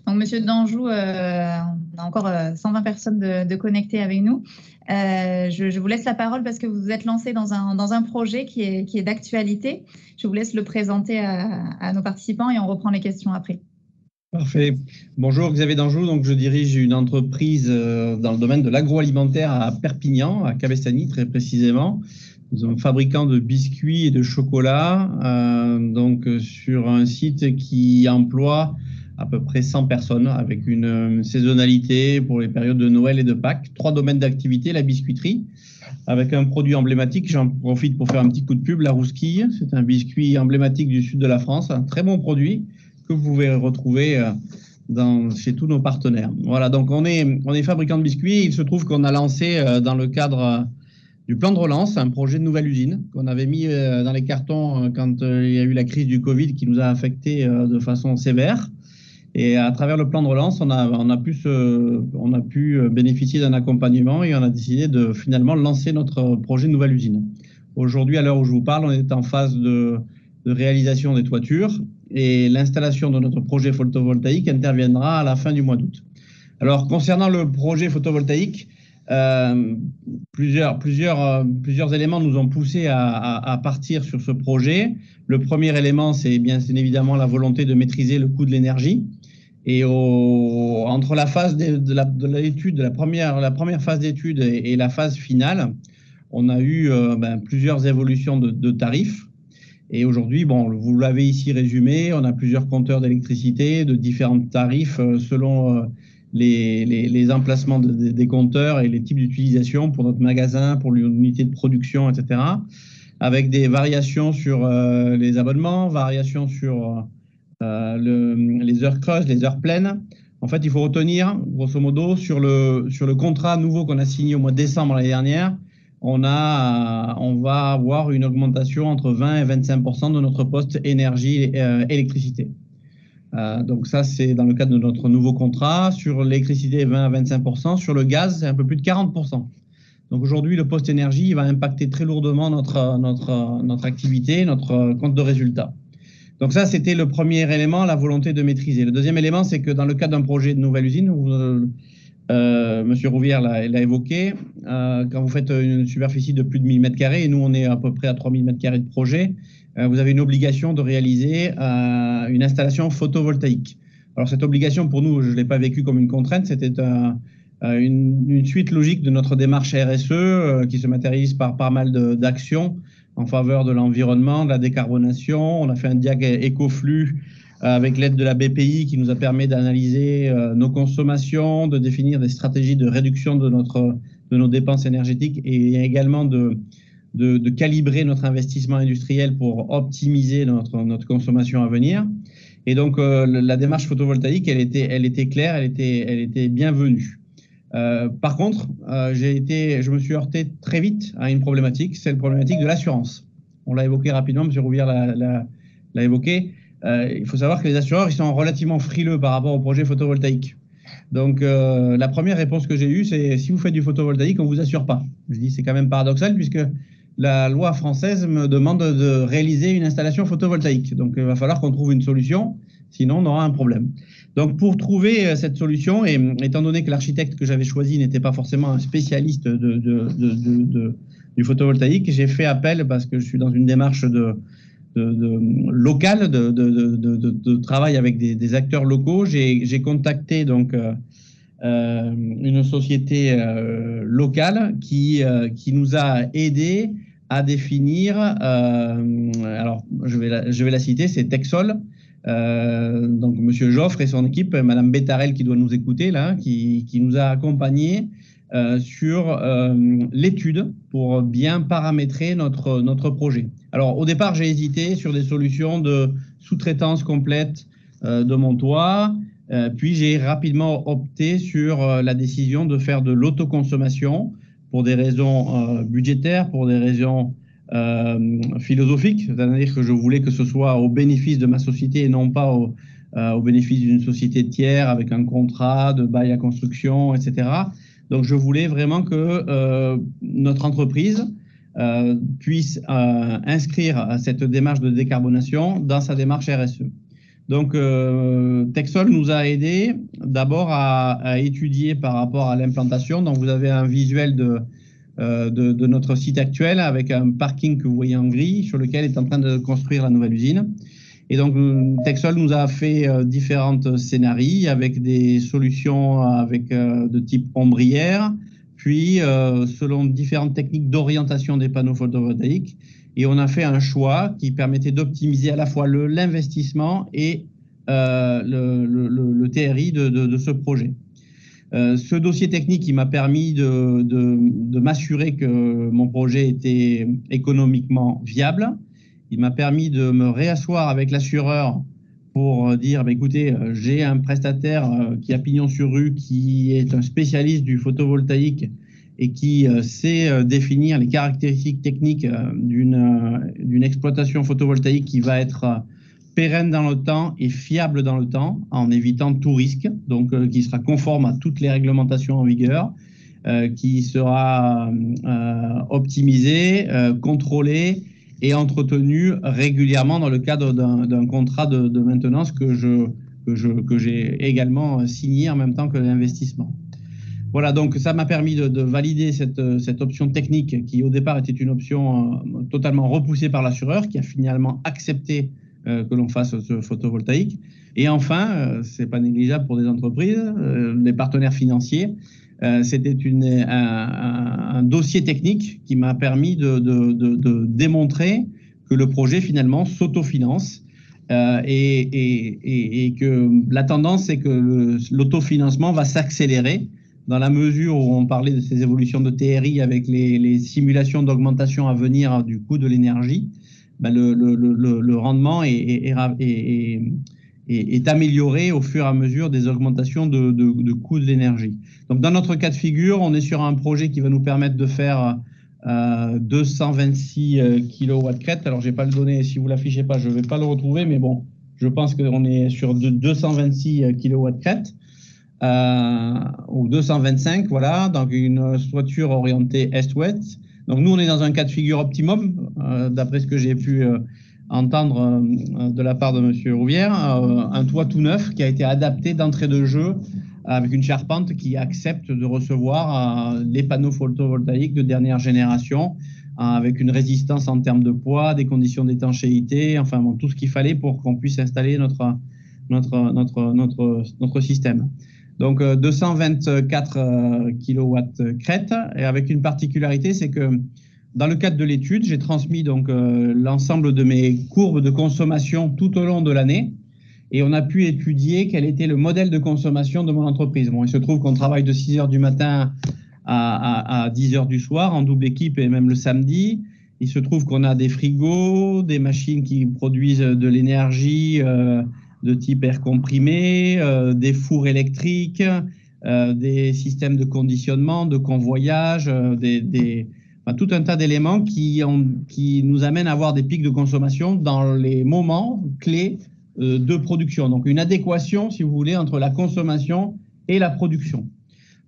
Donc, Monsieur Danjou, on a encore 120 personnes de connectées avec nous. Je vous laisse la parole parce que vous vous êtes lancé dans un projet qui est d'actualité. Je vous laisse le présenter à nos participants et on reprend les questions après. Parfait. Bonjour, Xavier Danjou. Donc, je dirige une entreprise dans le domaine de l'agroalimentaire à Perpignan, à Cabestany très précisément. Nous sommes fabricants de biscuits et de chocolat, sur un site qui emploie à peu près 100 personnes avec une saisonnalité pour les périodes de Noël et de Pâques. 3 domaines d'activité, la biscuiterie, avec un produit emblématique. J'en profite pour faire un petit coup de pub, la Rousquille. C'est un biscuit emblématique du sud de la France, un très bon produit que vous pouvez retrouver chez tous nos partenaires. Voilà, donc on est fabricant de biscuits. Il se trouve qu'on a lancé dans le cadre du plan de relance un projet de nouvelle usine qu'on avait mis dans les cartons quand il y a eu la crise du Covid qui nous a affectés de façon sévère. Et à travers le plan de relance, on a pu bénéficier d'un accompagnement et on a décidé de finalement lancer notre projet de nouvelle usine. Aujourd'hui, à l'heure où je vous parle, on est en phase de réalisation des toitures et l'installation de notre projet photovoltaïque interviendra à la fin du mois d'août. Alors, concernant le projet photovoltaïque, plusieurs éléments nous ont poussé à partir sur ce projet. Le premier élément, c'est bien évidemment la volonté de maîtriser le coût de l'énergie. Et entre la phase de l'étude, la première phase d'étude et la phase finale, on a eu plusieurs évolutions de tarifs. Et aujourd'hui, vous l'avez ici résumé, on a plusieurs compteurs d'électricité de différents tarifs selon les emplacements des compteurs et les types d'utilisation pour notre magasin, pour l'unité de production, etc. Avec des variations sur les abonnements, variations sur les heures creuses, les heures pleines. En fait, il faut retenir, grosso modo, sur le contrat nouveau qu'on a signé au mois de décembre l'année dernière, on va avoir une augmentation entre 20 et 25% de notre poste énergie électricité. Donc ça, c'est dans le cadre de notre nouveau contrat. Sur l'électricité, 20 à 25%. Sur le gaz, c'est un peu plus de 40%. Donc aujourd'hui, le poste énergie va impacter très lourdement notre activité, notre compte de résultat. Donc ça, c'était le premier élément, la volonté de maîtriser. Le deuxième élément, c'est que dans le cadre d'un projet de nouvelle usine, Monsieur Rouvière l'a évoqué, quand vous faites une superficie de plus de 1000 m², et nous on est à peu près à 3000 m² de projet, vous avez une obligation de réaliser une installation photovoltaïque. Alors cette obligation, pour nous, je ne l'ai pas vécue comme une contrainte, c'était une suite logique de notre démarche RSE qui se matérialise par pas mal d'actions en faveur de l'environnement, de la décarbonation. On a fait un diag écoflux avec l'aide de la BPI qui nous a permis d'analyser nos consommations, de définir des stratégies de réduction de nos dépenses énergétiques et également de calibrer notre investissement industriel pour optimiser notre consommation à venir. Et donc, la démarche photovoltaïque, elle était claire, elle était bienvenue. Par contre, je me suis heurté très vite à une problématique, c'est la problématique de l'assurance. On l'a évoqué rapidement, M. Rouvière l'a évoqué. Il faut savoir que les assureurs, ils sont relativement frileux par rapport au projet photovoltaïque. Donc, la première réponse que j'ai eue, c'est si vous faites du photovoltaïque, on ne vous assure pas. Je dis, c'est quand même paradoxal puisque la loi française me demande de réaliser une installation photovoltaïque. Donc, il va falloir qu'on trouve une solution, sinon on aura un problème. Donc, pour trouver cette solution, et étant donné que l'architecte que j'avais choisi n'était pas forcément un spécialiste du photovoltaïque, j'ai fait appel, parce que je suis dans une démarche locale, de travail avec des acteurs locaux. J'ai contacté donc une société locale qui nous a aidés à définir, alors je vais la citer, c'est Texol. Donc Monsieur Joffre et son équipe, Madame Bétarel qui doit nous écouter là, qui nous a accompagnés sur l'étude pour bien paramétrer notre projet. Alors au départ, j'ai hésité sur des solutions de sous-traitance complète de mon toit, puis j'ai rapidement opté sur la décision de faire de l'autoconsommation pour des raisons budgétaires, pour des raisons philosophique, c'est-à-dire que je voulais que ce soit au bénéfice de ma société et non pas au bénéfice d'une société tiers avec un contrat de bail à construction, etc. Donc, je voulais vraiment que notre entreprise puisse inscrire cette démarche de décarbonation dans sa démarche RSE. Donc, Texol nous a aidé d'abord à étudier par rapport à l'implantation. Donc, vous avez un visuel de notre site actuel avec un parking que vous voyez en gris sur lequel est en train de construire la nouvelle usine. Et donc, Texol nous a fait différentes scénarios avec des solutions de type ombrière, puis selon différentes techniques d'orientation des panneaux photovoltaïques. Et on a fait un choix qui permettait d'optimiser à la fois l'investissement et le TRI de ce projet. Ce dossier technique, il m'a permis de m'assurer que mon projet était économiquement viable. Il m'a permis de me réasseoir avec l'assureur pour dire, bah, écoutez, j'ai un prestataire qui a pignon sur rue, qui est un spécialiste du photovoltaïque et qui sait définir les caractéristiques techniques d'une exploitation photovoltaïque qui va être pérenne dans le temps et fiable dans le temps, en évitant tout risque, donc qui sera conforme à toutes les réglementations en vigueur, qui sera optimisé, contrôlé et entretenu régulièrement dans le cadre d'un contrat de maintenance que j'ai également signé en même temps que l'investissement. Voilà, donc ça m'a permis de valider cette option technique qui au départ était une option totalement repoussée par l'assureur, qui a finalement accepté que l'on fasse ce photovoltaïque. Et enfin, c'est pas négligeable pour des entreprises, des partenaires financiers, c'était un dossier technique qui m'a permis de démontrer que le projet finalement s'autofinance et que la tendance c'est que l'autofinancement va s'accélérer dans la mesure où on parlait de ces évolutions de TRI avec les simulations d'augmentation à venir du coût de l'énergie. Ben le rendement est amélioré au fur et à mesure des augmentations de coûts de l'énergie. Donc, dans notre cas de figure, on est sur un projet qui va nous permettre de faire 226 kW crête. Alors, je n'ai pas le donné, si vous ne l'affichez pas, je ne vais pas le retrouver, mais bon, je pense qu'on est sur 226 kW crête. Ou 225, voilà, donc une toiture orientée est-ouest. Donc nous, on est dans un cas de figure optimum, d'après ce que j'ai pu entendre de la part de M. Rouvière, un toit tout neuf qui a été adapté d'entrée de jeu avec une charpente qui accepte de recevoir les panneaux photovoltaïques de dernière génération, avec une résistance en termes de poids, des conditions d'étanchéité, enfin bon, tout ce qu'il fallait pour qu'on puisse installer notre système. Donc 224 kW crête, et avec une particularité, c'est que dans le cadre de l'étude, j'ai transmis donc l'ensemble de mes courbes de consommation tout au long de l'année, et on a pu étudier quel était le modèle de consommation de mon entreprise. Bon, il se trouve qu'on travaille de 6 h du matin à 10 h du soir en double équipe et même le samedi. Il se trouve qu'on a des frigos, des machines qui produisent de l'énergie de type air comprimé, des fours électriques, des systèmes de conditionnement, de convoyage, enfin, tout un tas d'éléments qui nous amènent à avoir des pics de consommation dans les moments clés de production. Donc une adéquation, si vous voulez, entre la consommation et la production.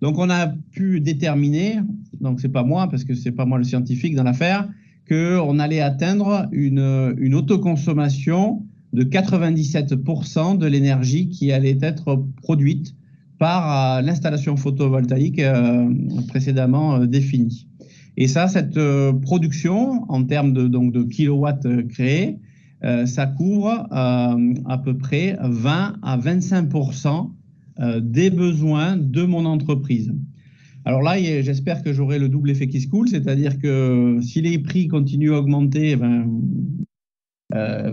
Donc on a pu déterminer, donc c'est pas moi, parce que c'est pas moi le scientifique dans l'affaire, qu'on allait atteindre une autoconsommation de 97% de l'énergie qui allait être produite par l'installation photovoltaïque précédemment définie. Et ça, cette production, en termes de kilowatts créés, ça couvre à peu près 20 à 25% des besoins de mon entreprise. Alors là, j'espère que j'aurai le double effet qui se coule, c'est-à-dire que si les prix continuent à augmenter,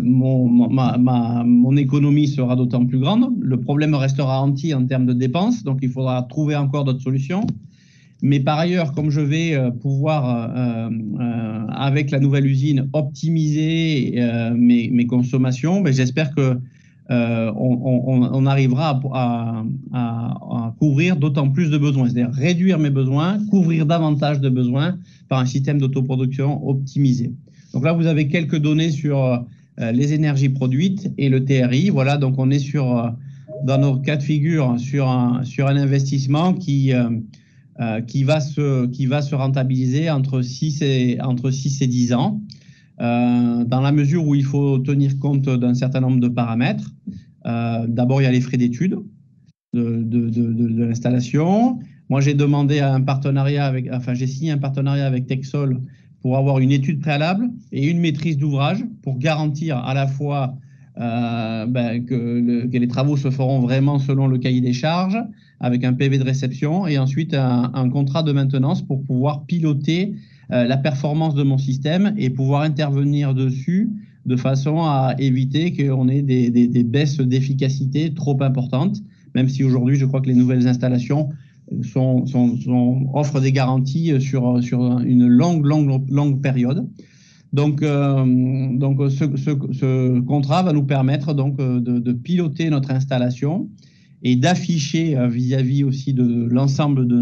mon économie sera d'autant plus grande. Le problème restera entier en termes de dépenses, donc il faudra trouver encore d'autres solutions. Mais par ailleurs, comme je vais pouvoir, avec la nouvelle usine, optimiser mes consommations, j'espère que on arrivera à couvrir d'autant plus de besoins, c'est-à-dire réduire mes besoins, couvrir davantage de besoins par un système d'autoproduction optimisé. Donc là, vous avez quelques données sur les énergies produites et le TRI. Voilà, donc on est dans nos cas de figure sur un investissement qui va se rentabiliser entre 6 et 10 ans, dans la mesure où il faut tenir compte d'un certain nombre de paramètres. D'abord, il y a les frais d'études de l'installation. Moi, j'ai demandé un partenariat j'ai signé un partenariat avec Texol pour avoir une étude préalable et une maîtrise d'ouvrage pour garantir à la fois que les travaux se feront vraiment selon le cahier des charges, avec un PV de réception et ensuite un contrat de maintenance pour pouvoir piloter la performance de mon système et pouvoir intervenir dessus de façon à éviter qu'on ait des baisses d'efficacité trop importantes, même si aujourd'hui, je crois que les nouvelles installations offrent des garanties sur une longue période. Donc ce contrat va nous permettre donc de piloter notre installation et d'afficher vis-à-vis aussi de l'ensemble de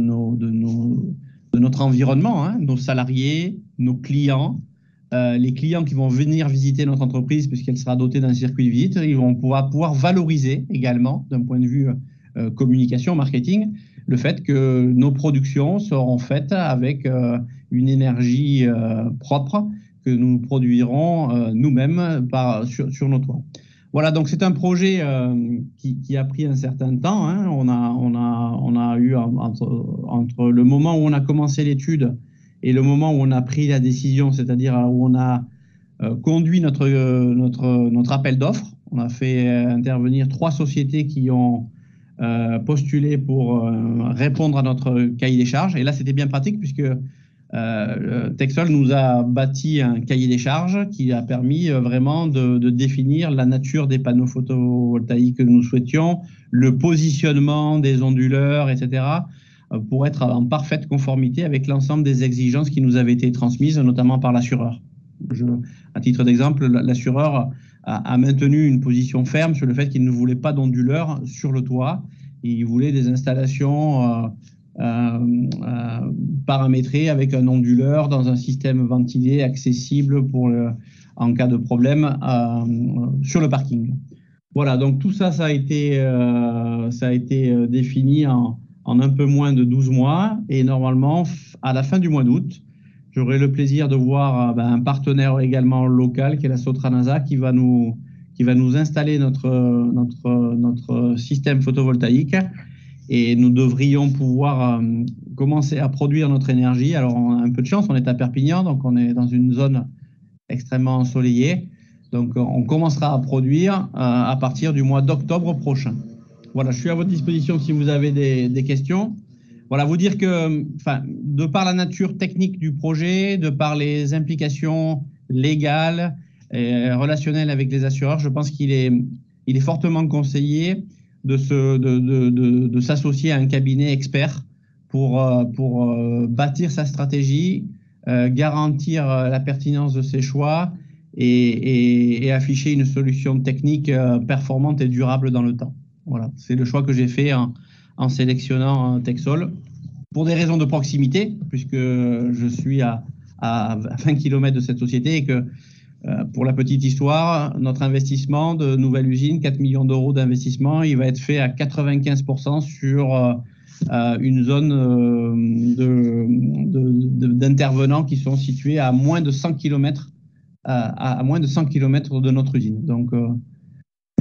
notre environnement, hein, nos salariés, nos clients, les clients qui vont venir visiter notre entreprise puisqu'elle sera dotée d'un circuit de visite, ils vont pouvoir valoriser également d'un point de vue communication, marketing, le fait que nos productions seront faites avec une énergie propre que nous produirons nous-mêmes sur nos toits. Voilà, donc c'est un projet qui a pris un certain temps, hein. On a eu entre le moment où on a commencé l'étude et le moment où on a pris la décision, c'est-à-dire où on a conduit notre appel d'offres. On a fait intervenir 3 sociétés qui ont postulé pour répondre à notre cahier des charges. Et là, c'était bien pratique puisque Texol nous a bâti un cahier des charges qui a permis vraiment de définir la nature des panneaux photovoltaïques que nous souhaitions, le positionnement des onduleurs, etc., pour être en parfaite conformité avec l'ensemble des exigences qui nous avaient été transmises, notamment par l'assureur. À titre d'exemple, l'assureur a maintenu une position ferme sur le fait qu'il ne voulait pas d'onduleurs sur le toit. Il voulait des installations paramétrées avec un onduleur dans un système ventilé accessible en cas de problème sur le parking. Voilà, donc tout ça, ça a été défini en un peu moins de 12 mois. Et normalement, à la fin du mois d'août, j'aurai le plaisir de voir un partenaire également local, qui est la Sotranasa, qui va nous installer notre système photovoltaïque. Et nous devrions pouvoir commencer à produire notre énergie. Alors, on a un peu de chance, on est à Perpignan, donc on est dans une zone extrêmement ensoleillée. Donc, on commencera à produire à partir du mois d'octobre prochain. Voilà, je suis à votre disposition si vous avez des questions. Voilà, vous dire que, de par la nature technique du projet, de par les implications légales et relationnelles avec les assureurs, je pense qu'il est fortement conseillé de s'associer à un cabinet expert pour bâtir sa stratégie, garantir la pertinence de ses choix et afficher une solution technique performante et durable dans le temps. Voilà, c'est le choix que j'ai fait en sélectionnant Texol pour des raisons de proximité, puisque je suis à 20 km de cette société et que, pour la petite histoire, notre investissement de nouvelle usine, 4 millions d'euros d'investissement, il va être fait à 95% sur une zone d'intervenants qui sont situés à moins de 100 km, à moins de 100 km de notre usine. Donc,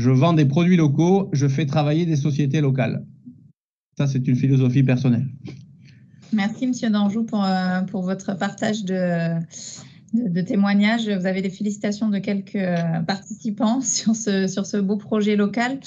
je vends des produits locaux, je fais travailler des sociétés locales. Ça, c'est une philosophie personnelle. Merci, Monsieur Danjou, pour votre partage de témoignages. Vous avez des félicitations de quelques participants sur ce beau projet local.